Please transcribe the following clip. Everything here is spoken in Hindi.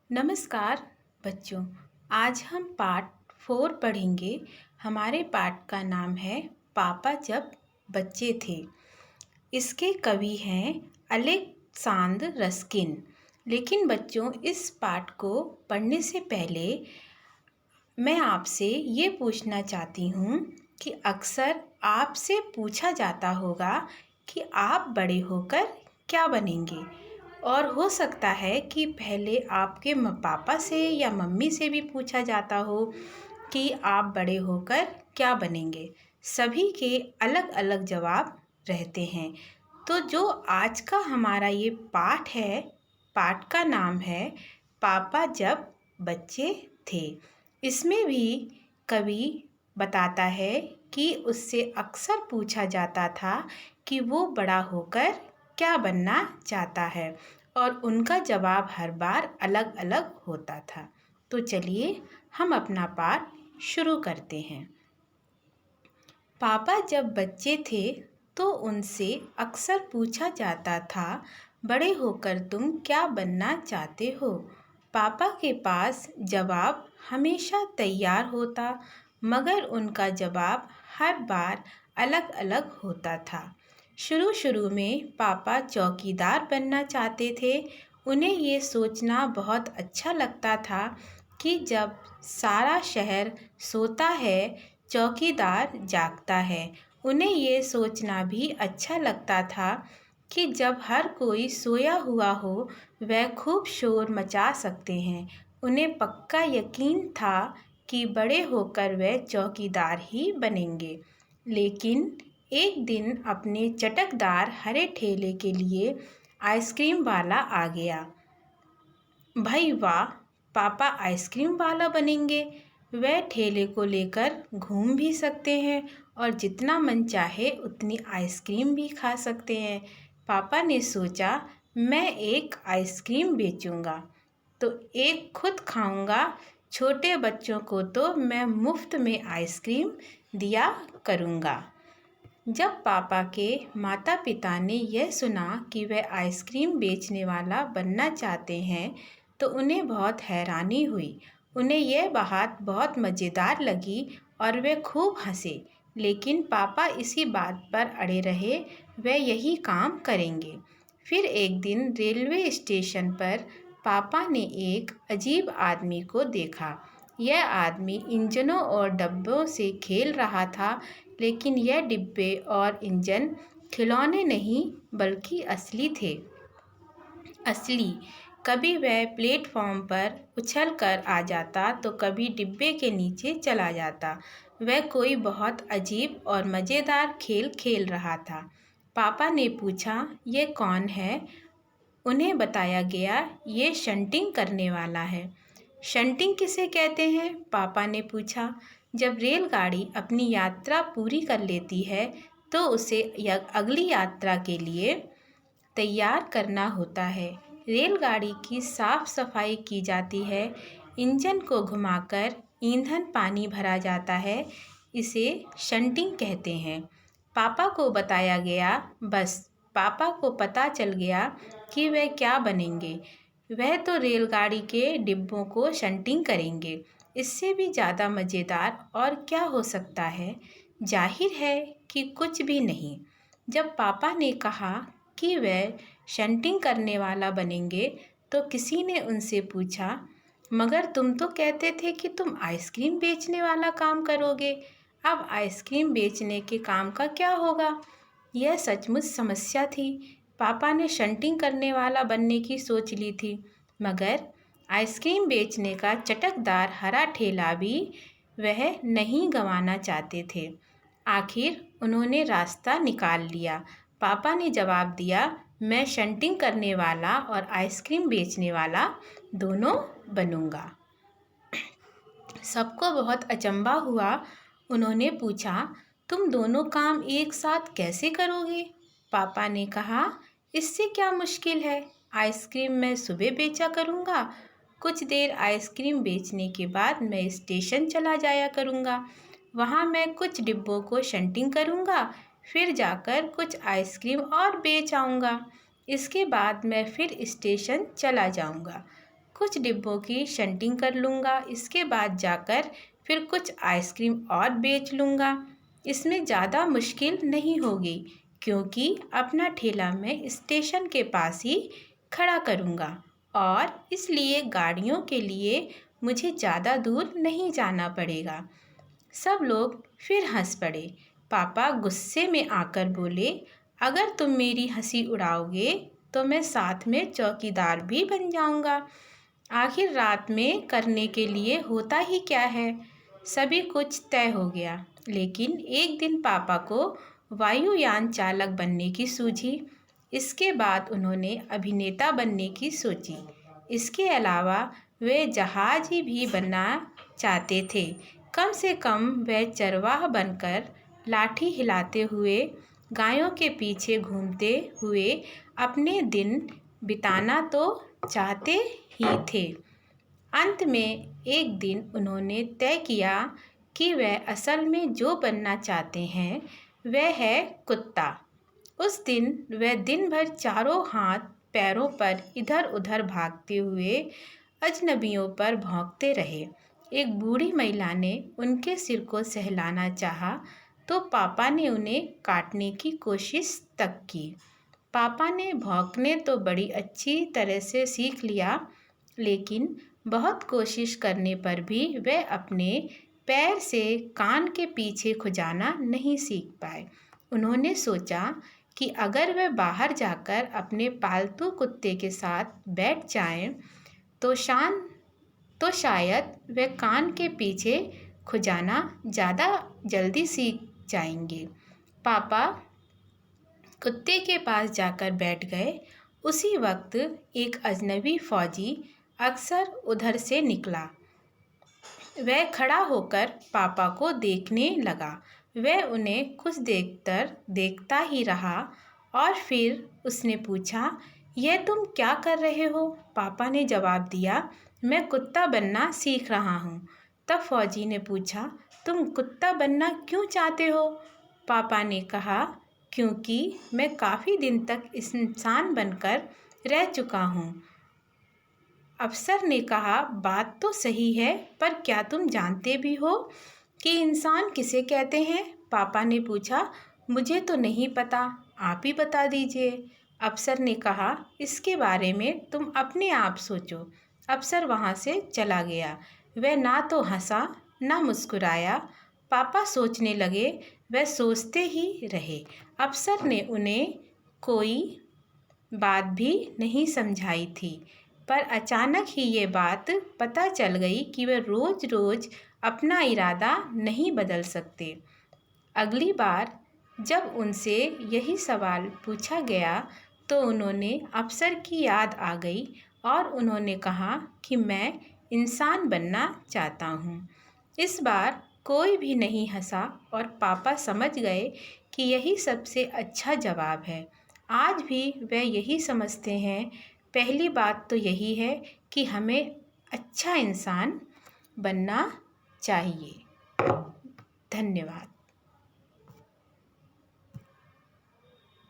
नमस्कार बच्चों। आज हम पाठ 4 पढ़ेंगे। हमारे पाठ का नाम है पापा जब बच्चे थे। इसके कवि हैं अलेक्सांद्र रस्किन। लेकिन बच्चों, इस पाठ को पढ़ने से पहले मैं आपसे ये पूछना चाहती हूँ कि अक्सर आपसे पूछा जाता होगा कि आप बड़े होकर क्या बनेंगे। और हो सकता है कि पहले आपके पापा से या मम्मी से भी पूछा जाता हो कि आप बड़े होकर क्या बनेंगे। सभी के अलग अलग जवाब रहते हैं। तो जो आज का हमारा ये पाठ है, पाठ का नाम है पापा जब बच्चे थे। इसमें भी कवि बताता है कि उससे अक्सर पूछा जाता था कि वो बड़ा होकर क्या बनना चाहता है, और उनका जवाब हर बार अलग अलग होता था। तो चलिए हम अपना पाठ शुरू करते हैं। पापा जब बच्चे थे तो उनसे अक्सर पूछा जाता था, बड़े होकर तुम क्या बनना चाहते हो। पापा के पास जवाब हमेशा तैयार होता, मगर उनका जवाब हर बार अलग अलग होता था। शुरू शुरू में पापा चौकीदार बनना चाहते थे। उन्हें ये सोचना बहुत अच्छा लगता था कि जब सारा शहर सोता है, चौकीदार जागता है। उन्हें ये सोचना भी अच्छा लगता था कि जब हर कोई सोया हुआ हो, वह खूब शोर मचा सकते हैं। उन्हें पक्का यकीन था कि बड़े होकर वे चौकीदार ही बनेंगे। लेकिन एक दिन अपने चटकदार हरे ठेले के लिए आइसक्रीम वाला आ गया। भाई वाह, पापा आइसक्रीम वाला बनेंगे। वह ठेले को लेकर घूम भी सकते हैं और जितना मन चाहे उतनी आइसक्रीम भी खा सकते हैं। पापा ने सोचा, मैं एक आइसक्रीम बेचूंगा तो एक खुद खाऊंगा। छोटे बच्चों को तो मैं मुफ्त में आइसक्रीम दिया करूंगा। जब पापा के माता पिता ने यह सुना कि वह आइसक्रीम बेचने वाला बनना चाहते हैं तो उन्हें बहुत हैरानी हुई। उन्हें यह बात बहुत मज़ेदार लगी और वे खूब हंसे। लेकिन पापा इसी बात पर अड़े रहे, वे यही काम करेंगे। फिर एक दिन रेलवे स्टेशन पर पापा ने एक अजीब आदमी को देखा। यह आदमी इंजनों और डब्बों से खेल रहा था, लेकिन यह डिब्बे और इंजन खिलौने नहीं बल्कि असली थे। असली। कभी वह प्लेटफॉर्म पर उछल कर आ जाता तो कभी डिब्बे के नीचे चला जाता। वह कोई बहुत अजीब और मज़ेदार खेल खेल रहा था। पापा ने पूछा, ये कौन है? उन्हें बताया गया, ये शंटिंग करने वाला है। शंटिंग किसे कहते हैं? पापा ने पूछा। जब रेलगाड़ी अपनी यात्रा पूरी कर लेती है तो उसे अगली यात्रा के लिए तैयार करना होता है। रेलगाड़ी की साफ सफाई की जाती है, इंजन को घुमाकर ईंधन पानी भरा जाता है। इसे शंटिंग कहते हैं। पापा को बताया गया। बस पापा को पता चल गया कि वह क्या बनेंगे। वह तो रेलगाड़ी के डिब्बों को शंटिंग करेंगे। इससे भी ज़्यादा मज़ेदार और क्या हो सकता है? जाहिर है कि कुछ भी नहीं। जब पापा ने कहा कि वह शंटिंग करने वाला बनेंगे तो किसी ने उनसे पूछा, मगर तुम तो कहते थे कि तुम आइसक्रीम बेचने वाला काम करोगे। अब आइसक्रीम बेचने के काम का क्या होगा? यह सचमुच समस्या थी। पापा ने शंटिंग करने वाला बनने की सोच ली थी, मगर आइसक्रीम बेचने का चटकदार हरा ठेला भी वह नहीं गंवाना चाहते थे। आखिर उन्होंने रास्ता निकाल लिया। पापा ने जवाब दिया, मैं शंटिंग करने वाला और आइसक्रीम बेचने वाला दोनों बनूंगा। सबको बहुत अचंभा हुआ। उन्होंने पूछा, तुम दोनों काम एक साथ कैसे करोगे? पापा ने कहा, इससे क्या मुश्किल है। आइसक्रीम मैं सुबह बेचा करूँगा। कुछ देर आइसक्रीम बेचने के बाद मैं स्टेशन चला जाया करूँगा। वहाँ मैं कुछ डिब्बों को शंटिंग करूँगा, फिर जाकर कुछ आइसक्रीम और बेच आऊँगा। इसके बाद मैं फिर स्टेशन चला जाऊँगा। कुछ डिब्बों की शंटिंग कर लूँगा, इसके बाद जाकर फिर कुछ आइसक्रीम और बेच लूँगा। इसमें ज़्यादा मुश्किल नहीं होगी क्योंकि अपना ठेला मैं स्टेशन के पास ही खड़ा करूँगा और इसलिए गाड़ियों के लिए मुझे ज़्यादा दूर नहीं जाना पड़ेगा। सब लोग फिर हंस पड़े। पापा गुस्से में आकर बोले, अगर तुम मेरी हंसी उड़ाओगे तो मैं साथ में चौकीदार भी बन जाऊंगा। आखिर रात में करने के लिए होता ही क्या है। सभी कुछ तय हो गया, लेकिन एक दिन पापा को वायुयान चालक बनने की सूझी। इसके बाद उन्होंने अभिनेता बनने की सोची। इसके अलावा वे जहाजी भी बनना चाहते थे। कम से कम वे चरवाह बनकर लाठी हिलाते हुए गायों के पीछे घूमते हुए अपने दिन बिताना तो चाहते ही थे। अंत में एक दिन उन्होंने तय किया कि वह असल में जो बनना चाहते हैं वह है कुत्ता। उस दिन वह दिन भर चारों हाथ पैरों पर इधर उधर भागते हुए अजनबियों पर भौंकते रहे। एक बूढ़ी महिला ने उनके सिर को सहलाना चाहा तो पापा ने उन्हें काटने की कोशिश तक की। पापा ने भौंकने तो बड़ी अच्छी तरह से सीख लिया, लेकिन बहुत कोशिश करने पर भी वे अपने पैर से कान के पीछे खुजाना नहीं सीख पाए। उन्होंने सोचा कि अगर वे बाहर जाकर अपने पालतू कुत्ते के साथ बैठ जाएं तो शायद वे कान के पीछे खुजाना ज़्यादा जल्दी सीख जाएंगे। पापा कुत्ते के पास जाकर बैठ गए। उसी वक्त एक अजनबी फौजी अक्सर उधर से निकला। वह खड़ा होकर पापा को देखने लगा। वह उन्हें कुछ देखता ही रहा और फिर उसने पूछा, यह तुम क्या कर रहे हो? पापा ने जवाब दिया, मैं कुत्ता बनना सीख रहा हूँ। तब फौजी ने पूछा, तुम कुत्ता बनना क्यों चाहते हो? पापा ने कहा, क्योंकि मैं काफ़ी दिन तक इंसान बनकर रह चुका हूँ। अफसर ने कहा, बात तो सही है, पर क्या तुम जानते भी हो कि इंसान किसे कहते हैं? पापा ने पूछा, मुझे तो नहीं पता, आप ही बता दीजिए। अफसर ने कहा, इसके बारे में तुम अपने आप सोचो। अफसर वहाँ से चला गया। वह ना तो हंसा ना मुस्कुराया। पापा सोचने लगे। वह सोचते ही रहे। अफसर ने उन्हें कोई बात भी नहीं समझाई थी, पर अचानक ही ये बात पता चल गई कि वे रोज़ रोज़ अपना इरादा नहीं बदल सकते। अगली बार जब उनसे यही सवाल पूछा गया तो उन्होंने अफसर की याद आ गई और उन्होंने कहा कि मैं इंसान बनना चाहता हूँ। इस बार कोई भी नहीं हंसा और पापा समझ गए कि यही सबसे अच्छा जवाब है। आज भी वे यही समझते हैं। पहली बात तो यही है कि हमें अच्छा इंसान बनना चाहिए। धन्यवाद।